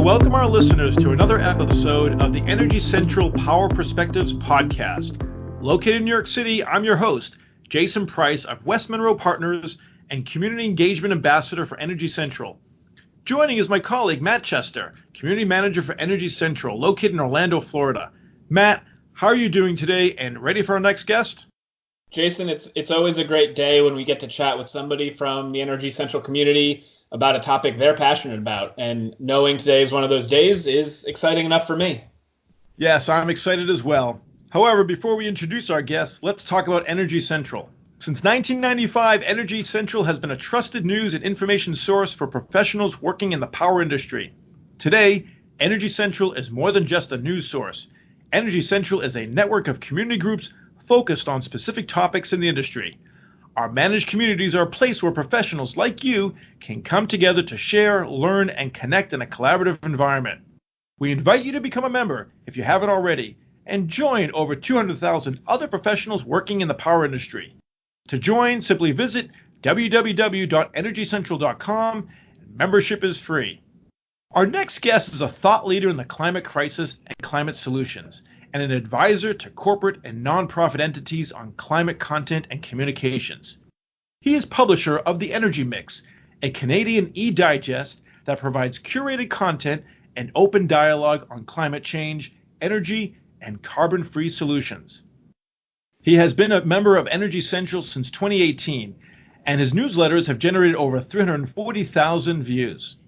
welcome our listeners to another episode of the Energy Central Power Perspectives podcast. Located in New York City, I'm your host, Jason Price of West Monroe Partners and Community Engagement Ambassador for Energy Central. Joining is my colleague, Matt Chester, Community Manager for Energy Central, located in Orlando, Florida. Matt, how are you doing today and ready for our next guest? Jason, it's always a great day when we get to chat with somebody from the Energy Central community about a topic they're passionate about. And knowing today is one of those days is exciting enough for me. Yes, I'm excited as well. However, before we introduce our guest, let's talk about Energy Central. Since 1995, Energy Central has been a trusted news and information source for professionals working in the power industry. Today, Energy Central is more than just a news source. Energy Central is a network of community groups focused on specific topics in the industry. Our managed communities are a place where professionals like you can come together to share, learn, and connect in a collaborative environment. We invite you to become a member if you haven't already, and join over 200,000 other professionals working in the power industry. To join, simply visit www.energycentral.com. Membership is free. Our next guest is a thought leader in the climate crisis and climate solutions, and an advisor to corporate and nonprofit entities on climate content and communications. He is publisher of The Energy Mix, a Canadian e-digest that provides curated content and open dialogue on climate change, energy, and carbon-free solutions. He has been a member of Energy Central since 2018, and his newsletters have generated over 340,000 views.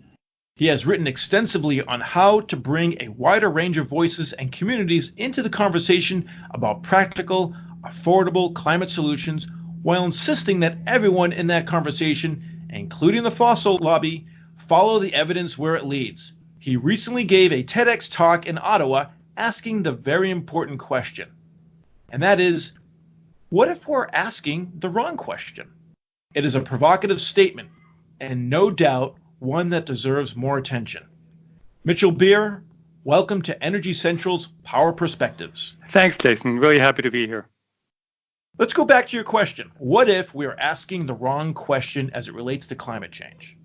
He has written extensively on how to bring a wider range of voices and communities into the conversation about practical, affordable climate solutions, while insisting that everyone in that conversation, including the fossil lobby, follow the evidence where it leads. He recently gave a TEDx talk in Ottawa asking the very important question, and that is, what if we're asking the wrong question? It is a provocative statement, and no doubt one that deserves more attention. Mitchell Beer, welcome to Energy Central's Power Perspectives. Thanks, Jason. Really happy to be here. Let's go back to your question. What if we are asking the wrong question as it relates to climate change?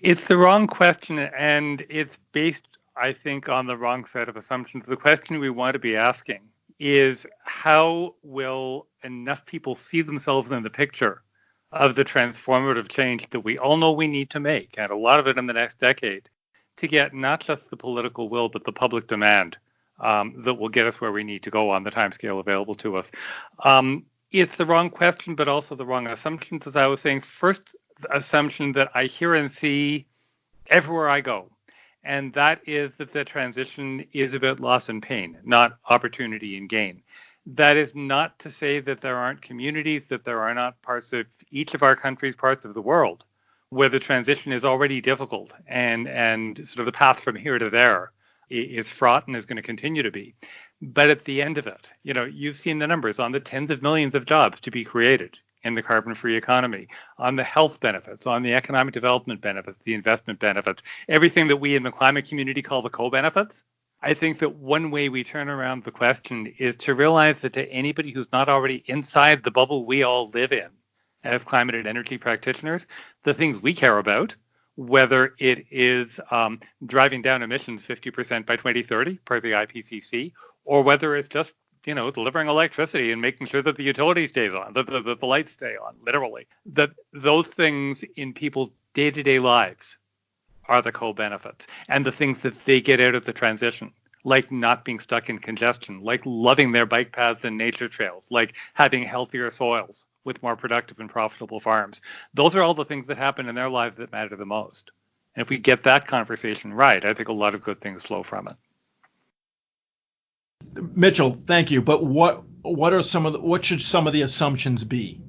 It's the wrong question, and it's based, I think, on the wrong set of assumptions. The question we want to be asking is, how will enough people see themselves in the picture of the transformative change that we all know we need to make, and a lot of it in the next decade, to get not just the political will, but the public demand that will get us where we need to go on the timescale available to us. It's the wrong question, but also the wrong assumptions. As I was saying, first assumption that I hear and see everywhere I go, and that is that the transition is about loss and pain, not opportunity and gain. That is not to say that there aren't communities, that there are not parts of each of our countries, parts of the world, where the transition is already difficult and sort of the path from here to there is fraught and is going to continue to be. But at the end of it, you've seen the numbers on the tens of millions of jobs to be created in the carbon-free economy, on the health benefits, on the economic development benefits, the investment benefits, everything that we in the climate community call the co-benefits. I think that one way we turn around the question is to realize that to anybody who's not already inside the bubble we all live in as climate and energy practitioners, the things we care about, whether it is driving down emissions 50% by 2030 per the IPCC, or whether it's just delivering electricity and making sure that the utility stays on, that the lights stay on, literally, that those things in people's day-to-day lives are the co-benefits, and the things that they get out of the transition, like not being stuck in congestion, like loving their bike paths and nature trails, like having healthier soils with more productive and profitable farms. Those are all the things that happen in their lives that matter the most. And if we get that conversation right, I think a lot of good things flow from it. Mitchell, thank you. But what should some of the assumptions be?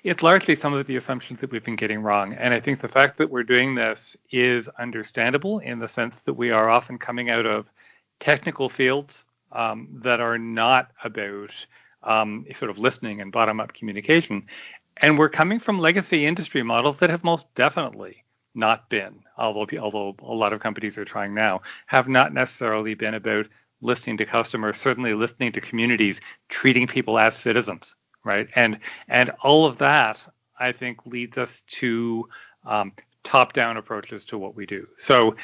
It's largely some of the assumptions that we've been getting wrong. And I think the fact that we're doing this is understandable in the sense that we are often coming out of technical fields that are not about sort of listening and bottom-up communication. And we're coming from legacy industry models that have most definitely not been, although a lot of companies are trying now, have not necessarily been about listening to customers, certainly listening to communities, treating people as citizens. Right. And all of that, I think, leads us to top-down approaches to what we do. So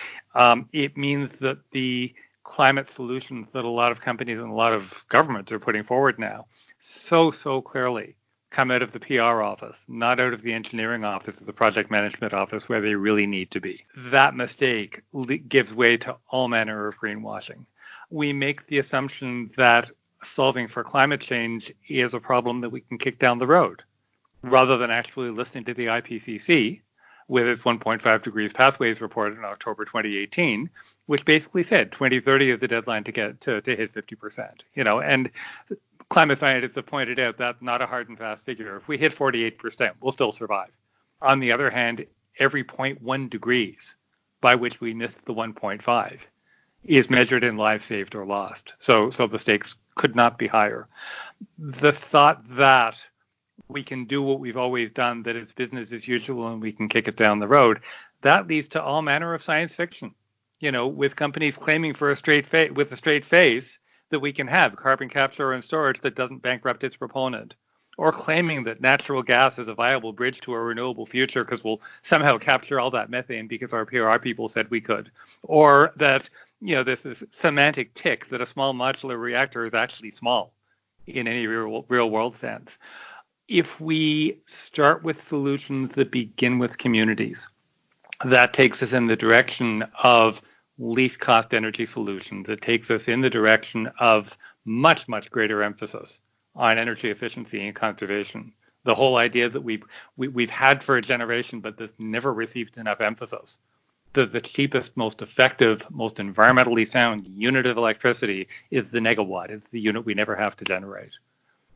it means that the climate solutions that a lot of companies and a lot of governments are putting forward now so clearly come out of the PR office, not out of the engineering office or the project management office where they really need to be. That mistake gives way to all manner of greenwashing. We make the assumption that solving for climate change is a problem that we can kick down the road, rather than actually listening to the IPCC with its 1.5 degrees pathways report in October 2018, which basically said 2030 is the deadline to get to hit 50%. And climate scientists have pointed out that's not a hard and fast figure. If we hit 48%, we'll still survive. On the other hand, every 0.1 degrees by which we missed the 1.5 is measured in lives saved or lost. So the stakes could not be higher. The thought that we can do what we've always done, that it's business as usual and we can kick it down the road, that leads to all manner of science fiction, with companies claiming with a straight face that we can have carbon capture and storage that doesn't bankrupt its proponent, or claiming that natural gas is a viable bridge to a renewable future because we'll somehow capture all that methane because our PR people said we could, or that this is semantic tick that a small modular reactor is actually small in any real world sense. If we start with solutions that begin with communities, that takes us in the direction of least cost energy solutions. It takes us in the direction of much greater emphasis on energy efficiency and conservation. The whole idea that we've had for a generation, but that's never received enough emphasis. The cheapest, most effective, most environmentally sound unit of electricity is the megawatt. It's the unit we never have to generate.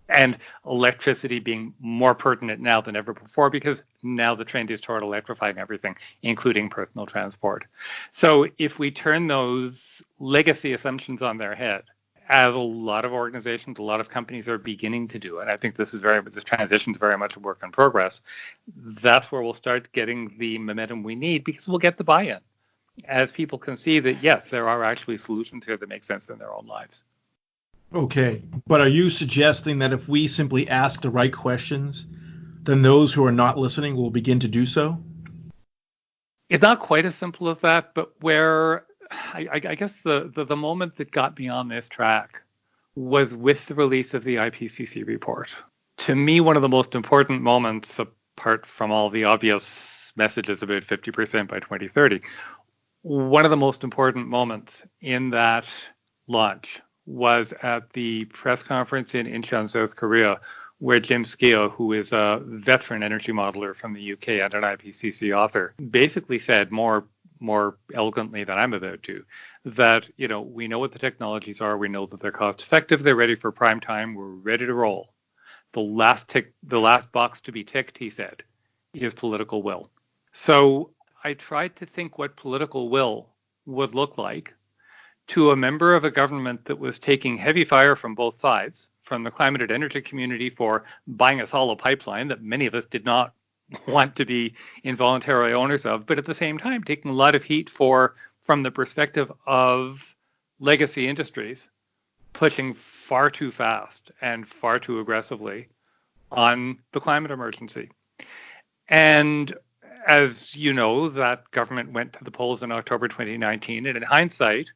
And electricity being more pertinent now than ever before, because now the trend is toward electrifying everything, including personal transport. So if we turn those legacy assumptions on their head, as a lot of organizations, a lot of companies are beginning to do, and I think this transition is very much a work in progress, that's where we'll start getting the momentum we need, because we'll get the buy-in as people can see that, yes, there are actually solutions here that make sense in their own lives. Okay, but are you suggesting that if we simply ask the right questions, then those who are not listening will begin to do so? It's not quite as simple as that, but where I guess the moment that got me on this track was with the release of the IPCC report. To me, one of the most important moments, apart from all the obvious messages about 50% by 2030, one of the most important moments in that launch was at the press conference in Incheon, South Korea, where Jim Skeo, who is a veteran energy modeler from the UK and an IPCC author, basically said more elegantly than I'm about to, that, we know what the technologies are, we know that they're cost effective, they're ready for prime time, we're ready to roll. The last box to be ticked, he said, is political will. So I tried to think what political will would look like to a member of a government that was taking heavy fire from both sides, from the climate and energy community for buying us all a pipeline that many of us did not want to be involuntarily owners of, but at the same time taking a lot of heat from the perspective of legacy industries pushing far too fast and far too aggressively on the climate emergency. And as you know, that government went to the polls in October 2019, and in hindsight,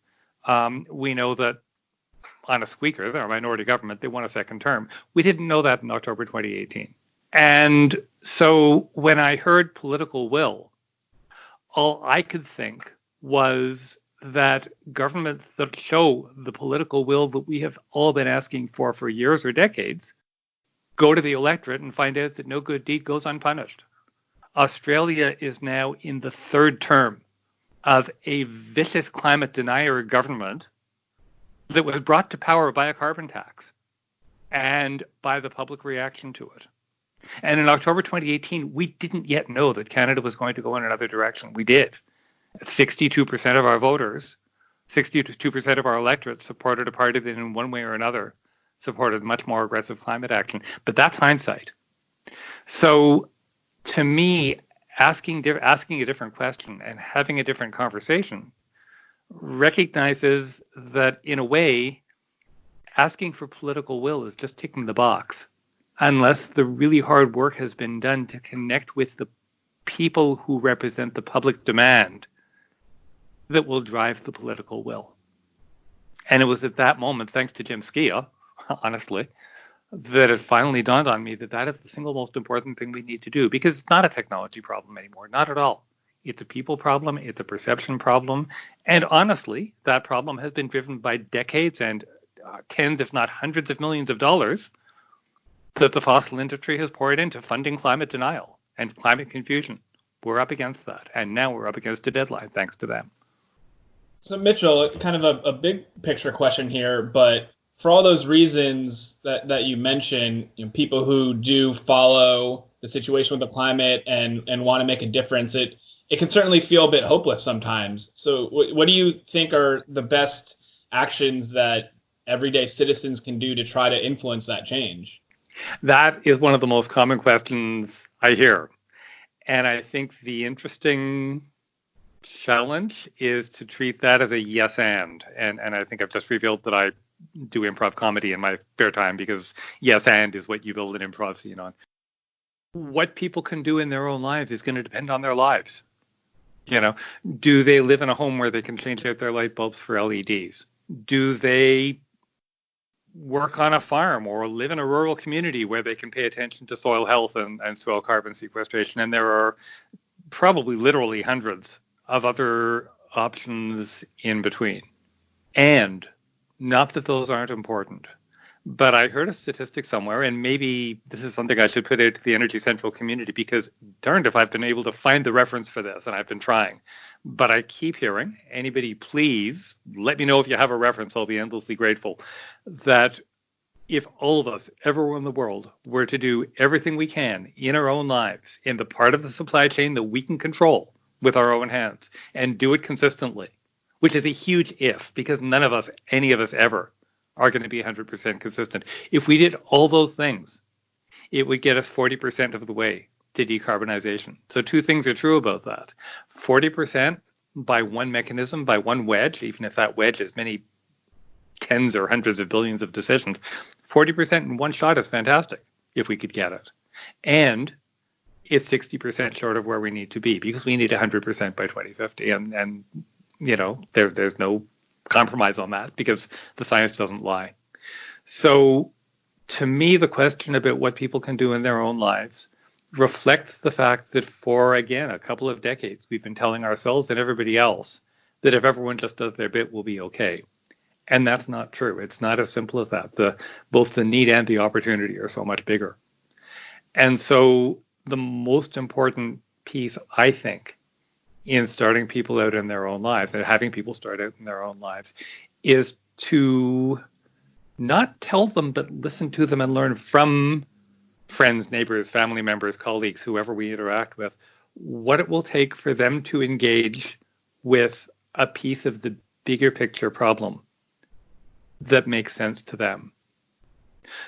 we know that on a squeaker, they're a minority government, they won a second term. We didn't know that in October 2018. And so when I heard political will, all I could think was that governments that show the political will that we have all been asking for years or decades go to the electorate and find out that no good deed goes unpunished. Australia is now in the third term of a vicious climate denier government that was brought to power by a carbon tax and by the public reaction to it. And in October 2018, we didn't yet know that Canada was going to go in another direction. We did. 62% of our voters, 62% of our electorate supported a party that in one way or another supported much more aggressive climate action. But that's hindsight. So to me, asking a different question and having a different conversation recognizes that, in a way, asking for political will is just ticking the box, unless the really hard work has been done to connect with the people who represent the public demand that will drive the political will. And it was at that moment, thanks to Jim Skia, honestly, that it finally dawned on me that that is the single most important thing we need to do, because it's not a technology problem anymore, not at all. It's a people problem, it's a perception problem, and honestly, that problem has been driven by decades and tens, if not hundreds of millions of dollars that the fossil industry has poured into funding climate denial and climate confusion. We're up against that, and now we're up against a deadline thanks to them. So Mitchell, kind of a big picture question here, but for all those reasons that you mentioned, people who do follow the situation with the climate and want to make a difference, it can certainly feel a bit hopeless sometimes. So what do you think are the best actions that everyday citizens can do to try to influence that change? That is one of the most common questions I hear. And I think the interesting challenge is to treat that as a yes and I think I've just revealed that I do improv comedy in my spare time, because yes and is what you build an improv scene on. What people can do in their own lives is going to depend on their lives. Do they live in a home where they can change out their light bulbs for LEDs? Do they work on a farm or live in a rural community where they can pay attention to soil health and soil carbon sequestration? And there are probably literally hundreds of other options in between. And not that those aren't important, but I heard a statistic somewhere, and maybe this is something I should put out to the Energy Central community, because darned if I've been able to find the reference for this, and I've been trying. But I keep hearing, anybody please let me know if you have a reference, I'll be endlessly grateful, that if all of us everywhere in the world were to do everything we can in our own lives, in the part of the supply chain that we can control with our own hands, and do it consistently, which is a huge if, because none of us, any of us ever, are going to be 100% consistent. If we did all those things, it would get us 40% of the way to decarbonization. So two things are true about that. 40% by one mechanism, by one wedge, even if that wedge is many tens or hundreds of billions of decisions, 40% in one shot is fantastic if we could get it. And it's 60% short of where we need to be, because we need 100% by 2050. And there's no compromise on that, because the science doesn't lie. So to me, the question about what people can do in their own lives reflects the fact that for, again, a couple of decades, we've been telling ourselves and everybody else that if everyone just does their bit, we'll be okay. And that's not true. It's not as simple as that. Both the need and the opportunity are so much bigger. And so the most important piece, I think, in starting people out in their own lives and having people start out in their own lives is to not tell them, but listen to them and learn from friends, neighbors, family members, colleagues, whoever we interact with, what it will take for them to engage with a piece of the bigger picture problem that makes sense to them.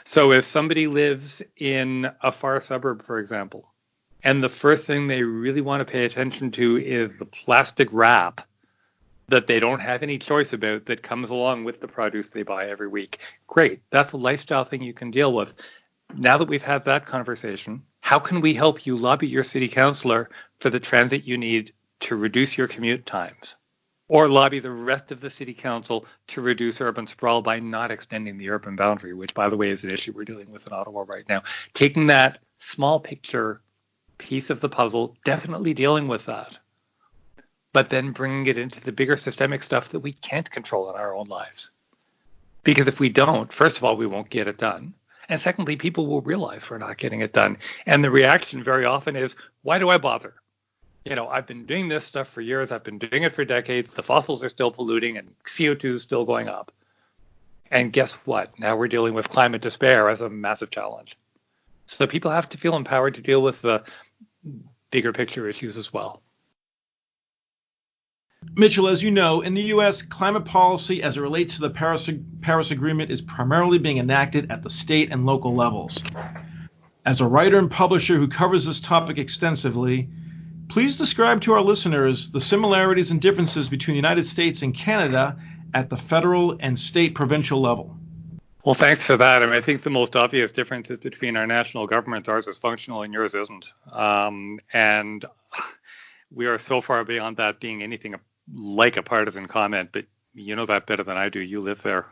So if somebody lives in a far suburb, for example, and the first thing they really want to pay attention to is the plastic wrap that they don't have any choice about that comes along with the produce they buy every week. Great. That's a lifestyle thing you can deal with. Now that we've had that conversation, how can we help you lobby your city councillor for the transit you need to reduce your commute times? Or lobby the rest of the city council to reduce urban sprawl by not extending the urban boundary, which, by the way, is an issue we're dealing with in Ottawa right now. Taking that small picture piece of the puzzle, definitely dealing with that, but then bringing it into the bigger systemic stuff that we can't control in our own lives. Because if we don't, first of all, we won't get it done. And secondly, people will realize we're not getting it done. And the reaction very often is, why do I bother? I've been doing this stuff for years. I've been doing it for decades. The fossils are still polluting and CO2 is still going up. And guess what? Now we're dealing with climate despair as a massive challenge. So people have to feel empowered to deal with the bigger picture issues as well. Mitchell, as you know, in the U.S., climate policy as it relates to the Paris Agreement is primarily being enacted at the state and local levels. As a writer and publisher who covers this topic extensively, please describe to our listeners the similarities and differences between the United States and Canada at the federal and state provincial level. Well, thanks for that. I think the most obvious difference is between our national governments. Ours is functional and yours isn't. And We are so far beyond that being anything like a partisan comment, but you know that better than I do. You live there.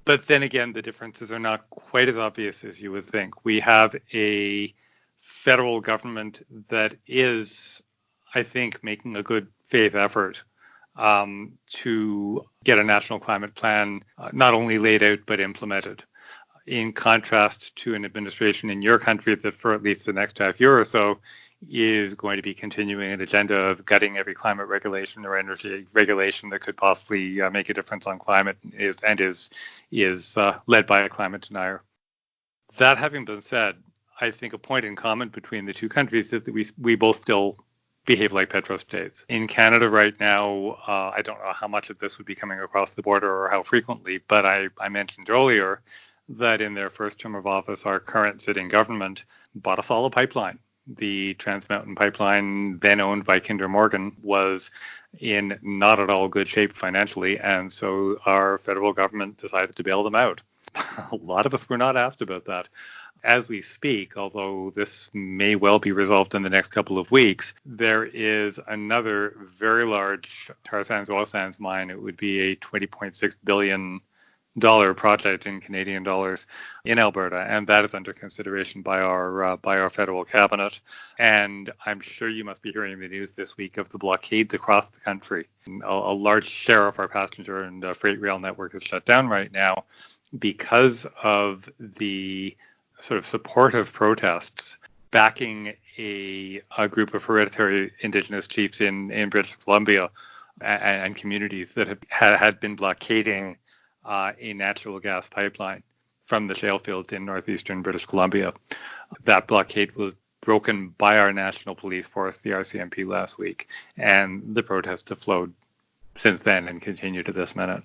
But then again, the differences are not quite as obvious as you would think. We have a federal government that is, I think, making a good faith effort to get a national climate plan not only laid out but implemented. In contrast to an administration in your country that for at least the next half year or so is going to be continuing an agenda of gutting every climate regulation or energy regulation that could possibly make a difference on climate is led by a climate denier. That having been said, I think a point in common between the two countries is that we both still behave like petrostates. In Canada right now, I don't know how much of this would be coming across the border or how frequently, but I mentioned earlier that in their first term of office, our current sitting government bought us all a pipeline. The Trans Mountain Pipeline, then owned by Kinder Morgan, was in not at all good shape financially, and so our federal government decided to bail them out. A lot of us were not asked about that. As we speak, although this may well be resolved in the next couple of weeks, there is another very large tar sands oil sands mine. It would be a $20.6 billion project in Canadian dollars in Alberta, and that is under consideration by our federal cabinet. And I'm sure you must be hearing the news this week of the blockades across the country. A large share of our passenger and freight rail network is shut down right now because of the sort of supportive protests backing a group of hereditary Indigenous chiefs in British Columbia and communities that had been blockading a natural gas pipeline from the shale fields in northeastern British Columbia. That blockade was broken by our national police force, the RCMP, last week, and the protests have flowed since then and continue to this minute.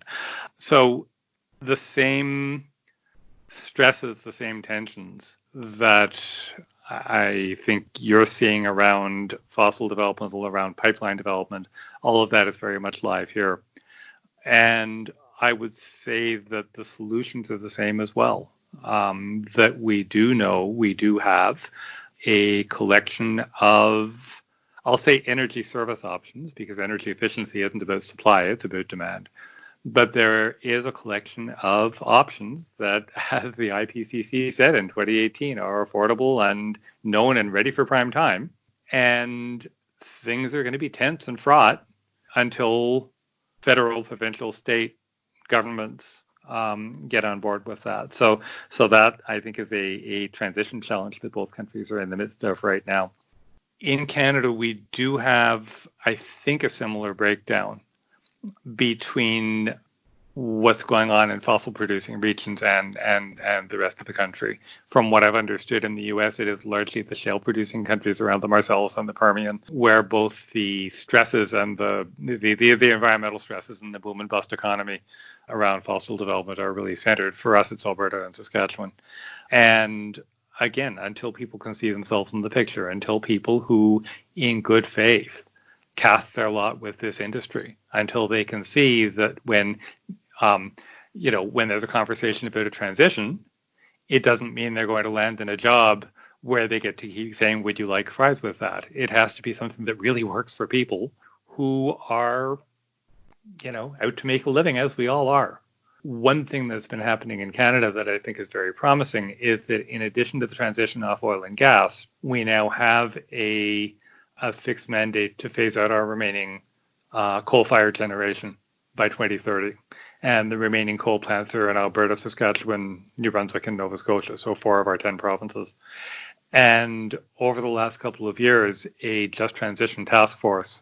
So the same stresses, the same tensions that I think you're seeing around fossil development, around pipeline development, all of that is very much live here. And I would say that the solutions are the same as well. That we do have a collection of, I'll say, energy service options, because energy efficiency isn't about supply, it's about demand. But there is a collection of options that, as the IPCC said in 2018, are affordable and known and ready for prime time. And things are going to be tense and fraught until federal, provincial, state governments get on board with that. So that, I think, is a transition challenge that both countries are in the midst of right now. In Canada, we do have, I think, a similar breakdown between what's going on in fossil producing regions and the rest of the country. From what I've understood in the US, it is largely the shale producing countries around the Marcellus and the Permian, where both the stresses and the environmental stresses and the boom and bust economy around fossil development are really centered. For us, it's Alberta and Saskatchewan. And again, until people can see themselves in the picture, until people who, in good faith, cast their lot with this industry, until they can see that when there's a conversation about a transition, it doesn't mean they're going to land in a job where they get to keep saying, would you like fries with that? It has to be something that really works for people who are, out to make a living, as we all are. One thing that's been happening in Canada that I think is very promising is that in addition to the transition off oil and gas, we now have a fixed mandate to phase out our remaining coal-fired generation by 2030. And the remaining coal plants are in Alberta, Saskatchewan, New Brunswick, and Nova Scotia, so 4 of our 10 provinces. And over the last couple of years, a Just Transition Task Force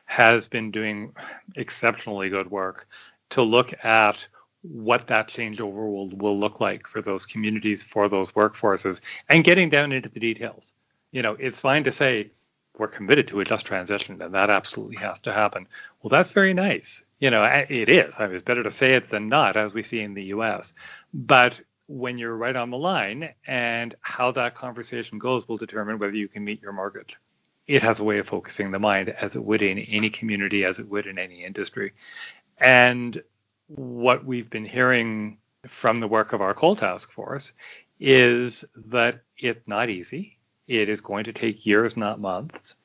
has been doing exceptionally good work to look at what that changeover will look like for those communities, for those workforces, and getting down into the details. It's fine to say, we're committed to a just transition, and that absolutely has to happen. Well, that's very nice. It is. I mean, it's better to say it than not, as we see in the U.S. But when you're right on the line, and how that conversation goes will determine whether you can meet your mortgage. It has a way of focusing the mind, as it would in any community, as it would in any industry. And what we've been hearing from the work of our coal task force is that it's not easy. It is going to take years, not months.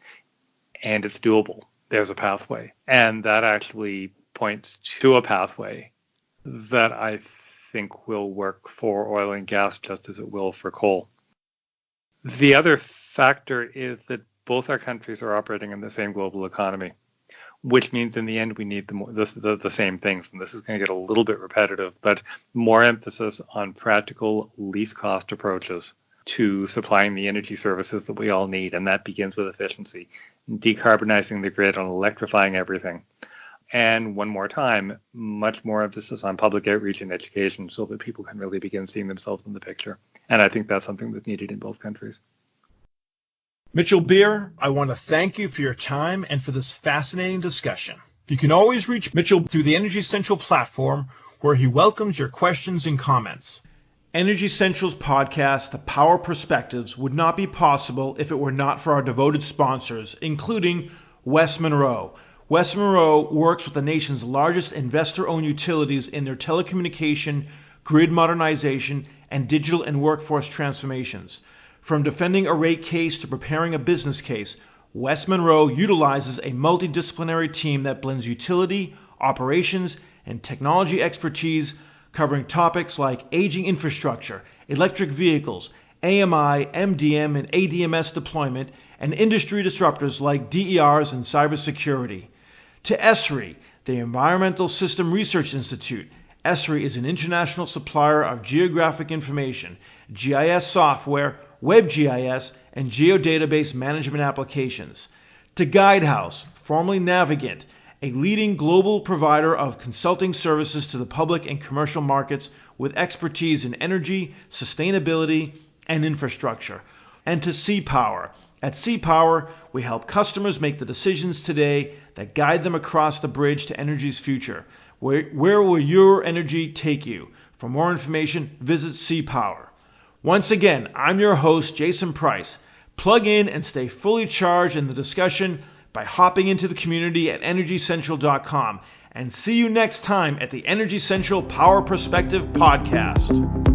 and it's doable. There's a pathway. And that actually points to a pathway that I think will work for oil and gas just as it will for coal. The other factor is that both our countries are operating in the same global economy, which means in the end we need the same things. And this is going to get a little bit repetitive, but more emphasis on practical, least cost approaches to supplying the energy services that we all need. And that begins with efficiency, decarbonizing the grid and electrifying everything. And one more time, much more emphasis on public outreach and education so that people can really begin seeing themselves in the picture. And I think that's something that's needed in both countries. Mitchell Beer, I want to thank you for your time and for this fascinating discussion. You can always reach Mitchell through the Energy Central platform, where he welcomes your questions and comments. Energy Central's podcast, The Power Perspectives, would not be possible if it were not for our devoted sponsors, including West Monroe. West Monroe works with the nation's largest investor-owned utilities in their telecommunication, grid modernization, and digital and workforce transformations. From defending a rate case to preparing a business case, West Monroe utilizes a multidisciplinary team that blends utility, operations, and technology expertise, covering topics like aging infrastructure, electric vehicles, AMI, MDM, and ADMS deployment, and industry disruptors like DERs and cybersecurity. To ESRI, the Environmental System Research Institute. ESRI is an international supplier of geographic information, GIS software, WebGIS, and geodatabase management applications. To Guidehouse, formerly Navigant, a leading global provider of consulting services to the public and commercial markets with expertise in energy, sustainability, and infrastructure. And to CPower. At CPower, we help customers make the decisions today that guide them across the bridge to energy's future. Where will your energy take you? For more information, visit CPower. Once again, I'm your host, Jason Price. Plug in and stay fully charged in the discussion by hopping into the community at EnergyCentral.com. And see you next time at the Energy Central Power Perspective Podcast.